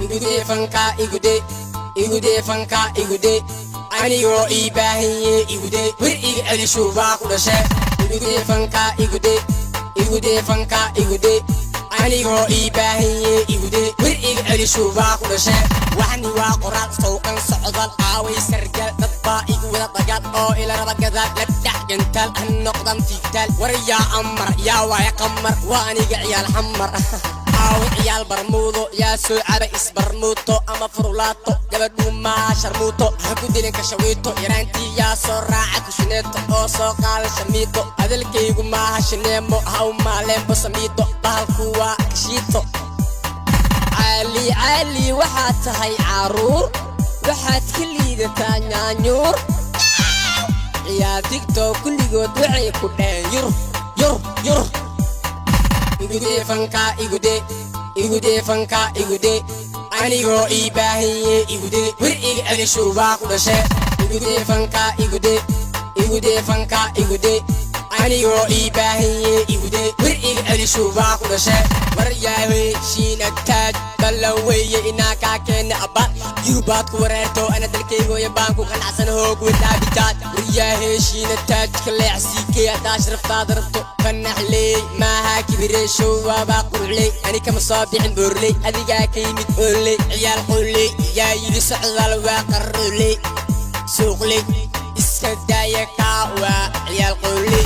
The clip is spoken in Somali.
igude fanka igude fanka igude anigoo ii baahiye igude wir iga celisho baa ku dhashe igude fanka igude fanka igude anigoo ii baahiye igude wir iga celisho baa ku dhashe waxani waa qoraal sawqan socdal aaway sargal dad baa igu wada dagaal oo ila raba gadaal la dhaxgantaal an noqdan tigtaal war yaa amar yaa waaya qamar waa aniga ciyaal xamar عيال برمودو يا سعادة إسبرموتو أما فرولاتو جبدو ما شرموتو هكودي لنك شويتو يرانتي يا سراعك شنيتو أو سوقال شميتو هذا الكيغو ما هشنيمو هاو ما لمبو سميتو بهالكوا كشيتو علي waxaad tahay caruur waxaad kaliidataa nyaanyuur yaa TikTok kulligood waxay ku dheen yur igude fanka igude fanka igude anigoo ii baahiye igude wir iga celisho baa ku dhashe igude fanka igude fanka igude anigoo ii baahiye igude wir iga celisho baa ku dhashe war yaawe shiina taaj balaweye inaa kaa keena abbaad yurubaad ku wareerto ana dalkaygooya baan ku qanacsan hoog wadaabitaad war yaahe shiina taaj ka leexsiikay haddaa sharaftaada rabto fanaxley maaha kibireesho waabaa quruxley ani kama soo bixin boorley adigaa ka yimid ooley ciyaal qooley yaa yidhi socdaal waa qarrooley suuqley iska daaya kaa waa ciyaal qooley